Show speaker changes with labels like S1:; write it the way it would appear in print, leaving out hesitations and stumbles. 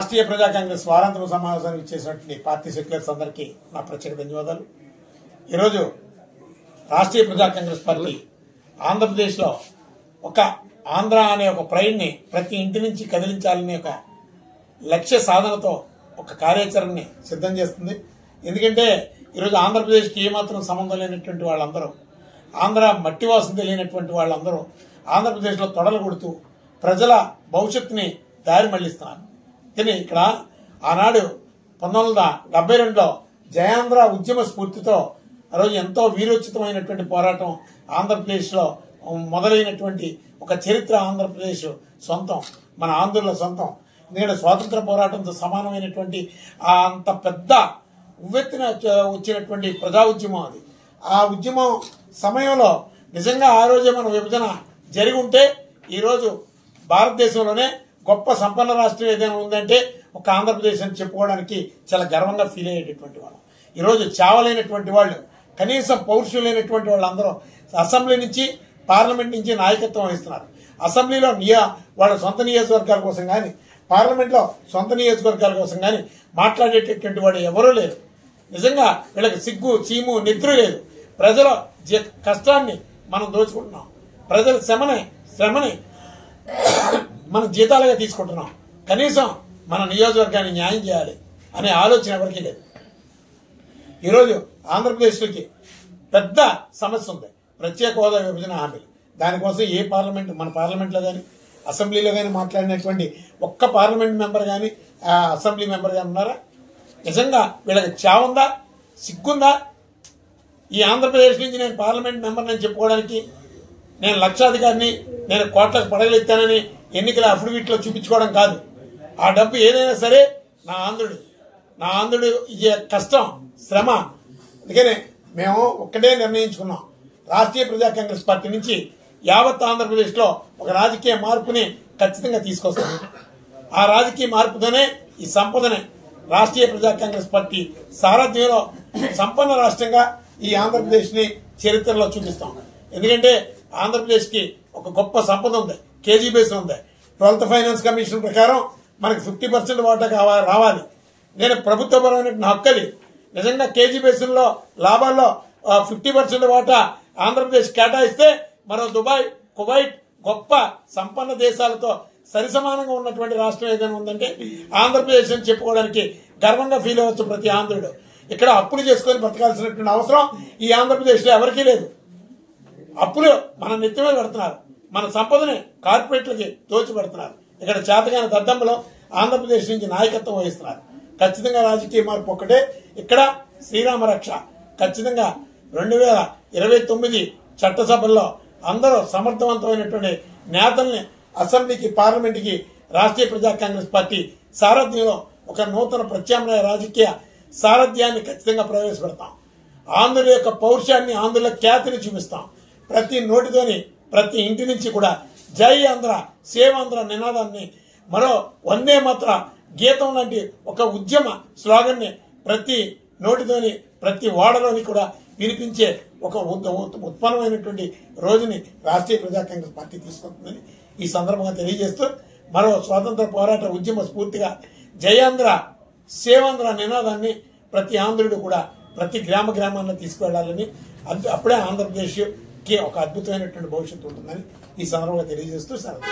S1: రాష్ట్రీయ ప్రజా కాంగ్రెస్ వారాంతర సమావేశానికి ఇచ్చేసినటువంటి పార్టీ సెక్యులర్స్ అందరికీ నా ప్రత్యేక ధన్యవాదాలు. ఈరోజు రాష్ట్రీయ ప్రజా కాంగ్రెస్ పార్టీ ఆంధ్రప్రదేశ్లో ఒక ఆంధ్ర అనే ఒక ప్రైడ్ని ప్రతి ఇంటి నుంచి కదిలించాలనే ఒక లక్ష్య సాధనతో ఒక కార్యాచరణని సిద్ధం చేస్తుంది. ఎందుకంటే ఈరోజు ఆంధ్రప్రదేశ్కి ఏమాత్రం సంబంధం లేనటువంటి వాళ్ళందరూ, ఆంధ్ర మట్టి వాసన తెలియనటువంటి వాళ్ళందరూ ఆంధ్రప్రదేశ్లో తొడలు కొడుతూ ప్రజల భవిష్యత్తుని దారి మళ్లిస్తున్నారు. కానీ ఇక్కడ ఆనాడు 1972లో జయాంధ్ర ఉద్యమ స్ఫూర్తితో ఆ రోజు ఎంతో వీరోచితమైనటువంటి పోరాటం ఆంధ్రప్రదేశ్లో మొదలైనటువంటి ఒక చరిత్ర ఆంధ్రప్రదేశ్ సొంతం, మన ఆంధ్రుల సొంతం. ఎందుకంటే స్వాతంత్ర పోరాటంతో సమానమైనటువంటి అంత పెద్ద ఉవ్వెత్తున వచ్చినటువంటి ప్రజా ఉద్యమం అది. ఆ ఉద్యమం సమయంలో నిజంగా ఆ రోజే మన విభజన జరిగి ఉంటే ఈరోజు భారతదేశంలోనే గొప్ప సంపన్న రాష్ట్రం ఏదైనా ఉందంటే ఒక ఆంధ్రప్రదేశ్ అని చెప్పుకోవడానికి చాలా గర్వంగా ఫీల్ అయ్యేటటువంటి వాళ్ళం. ఈరోజు చావలేనటువంటి వాళ్ళు, కనీసం పౌరుషం లేనటువంటి వాళ్ళందరూ అసెంబ్లీ నుంచి పార్లమెంట్ నుంచి నాయకత్వం వహిస్తున్నారు. అసెంబ్లీలో వాళ్ళ సొంత నియోజకవర్గాల కోసం కానీ, పార్లమెంట్లో సొంత నియోజకవర్గాల కోసం కానీ మాట్లాడేటటువంటి వాడు ఎవరూ లేరు. నిజంగా వీళ్ళకి సిగ్గు చీము నిద్ర లేదు. ప్రజల కష్టాన్ని మనం దోచుకుంటున్నాం, ప్రజల శ్రమని మన జీతాలుగా తీసుకుంటున్నాం. కనీసం మన నియోజకవర్గాన్ని న్యాయం చేయాలి అనే ఆలోచన ఎవరికీ లేదు. ఈరోజు ఆంధ్రప్రదేశ్లోకి పెద్ద సమస్య ఉంది, ప్రత్యేక హోదా విభజన హామీలు. దానికోసం ఏ పార్లమెంట్, మన పార్లమెంట్లో కానీ అసెంబ్లీలో కానీ మాట్లాడినటువంటి ఒక్క పార్లమెంట్ మెంబర్ కానీ అసెంబ్లీ మెంబర్ కానీ ఉన్నారా? నిజంగా వీళ్ళకి చావుందా, సిగ్గుందా? ఈ ఆంధ్రప్రదేశ్ నుంచి నేను పార్లమెంట్ మెంబర్ అని చెప్పుకోవడానికి, నేను లక్షాధికారిని, నేను కోట్లకు పడగలెత్తానని ఎన్నికల అఫిడవిట్లో చూపించుకోవడం కాదు. ఆ డబ్బు ఏదైనా సరే నా ఆంధ్రుడు ఇచ్చే కష్టం, శ్రమ. అందుకనే మేము ఒక్కటే నిర్ణయించుకున్నాం, రాష్ట్రీయ ప్రజా కాంగ్రెస్ పార్టీ నుంచి యావత్ ఆంధ్రప్రదేశ్లో ఒక రాజకీయ మార్పుని ఖచ్చితంగా తీసుకొస్తాం. ఆ రాజకీయ మార్పుతోనే ఈ సంపదనే రాష్ట్రీయ ప్రజా కాంగ్రెస్ పార్టీ సారథ్యంలో సంపన్న రాష్ట్రంగా ఈ ఆంధ్రప్రదేశ్ని చరిత్రలో చూపిస్తాం. ఎందుకంటే ఆంధ్రప్రదేశ్కి ఒక గొప్ప సంపద ఉంది, కేజీ బేస్ ఉంది. 12th ఫైనాన్స్ కమిషన్ ప్రకారం మనకి 50% వాటా రావాలి. నేను ప్రభుత్వపరమైన హక్కు అది. నిజంగా కేజీ బేసిన్లో లాభాల్లో 50% వాటా ఆంధ్రప్రదేశ్ కేటాయిస్తే మరో దుబాయ్, కువైట్ గొప్ప సంపన్న దేశాలతో సరిసమానంగా ఉన్నటువంటి రాష్ట్రం ఏదైనా ఉందంటే ఆంధ్రప్రదేశ్ అని చెప్పుకోవడానికి గర్వంగా ఫీల్ అవ్వచ్చు ప్రతి ఆంధ్రుడు. ఇక్కడ అప్పులు చేసుకొని బ్రతకాల్సినటువంటి అవసరం ఈ ఆంధ్రప్రదేశ్లో ఎవరికీ లేదు. అప్పులు మన నెత్తి మీద పెడుతున్నారు, మన సంపదని కార్పొరేట్లకి దోచిపెడుతున్నారు. ఇక్కడ చేతగాని దద్దమ్మలో ఆంధ్రప్రదేశ్ నుంచి నాయకత్వం వహిస్తున్నారు. ఖచ్చితంగా రాజకీయ మార్పు ఒక్కటే. ఇక్కడ శ్రీరామ రక్ష ఖచ్చితంగా 2029 చట్టసభల్లో అందరూ సమర్థవంతమైనటువంటి నేతల్ని అసెంబ్లీకి, పార్లమెంట్కి రాష్ట్రీయ ప్రజా కాంగ్రెస్ పార్టీ సారథ్యంలో ఒక నూతన ప్రత్యామ్నాయ రాజకీయ సారథ్యాన్ని ఖచ్చితంగా ప్రవేశపెడతాం. ఆంధ్రుల యొక్క పౌరుషాన్ని, ఆంధ్రుల ఖ్యాతిని చూపిస్తాం. ప్రతి నోటితోని, ప్రతి ఇంటి నుంచి కూడా జై ఆంధ్ర, సేవ్ ఆంధ్ర నినాదాన్ని, మరో వందే మాత్ర గీతం లాంటి ఒక ఉద్యమ స్లోగన్ని ప్రతి నోటితోని, ప్రతి వాడలోని కూడా వినిపించే ఒక ఉత్పన్నమైనటువంటి రోజుని రాష్ట్రీయ ప్రజా కాంగ్రెస్ పార్టీ తీసుకుంటుందని ఈ సందర్భంగా తెలియజేస్తూ, మరో స్వాతంత్ర పోరాట ఉద్యమ స్ఫూర్తిగా జయాంధ్ర సేవాంధ్ర నినాదాన్ని ప్రతి ఆంధ్రుడు కూడా ప్రతి గ్రామాల్లో తీసుకువెళ్లాలని, అప్పుడే ఆంధ్రప్రదేశ్కి ఒక అద్భుతమైనటువంటి భవిష్యత్తు ఉంటుందని ఈ సందర్భంగా తెలియజేస్తూ సెలవు.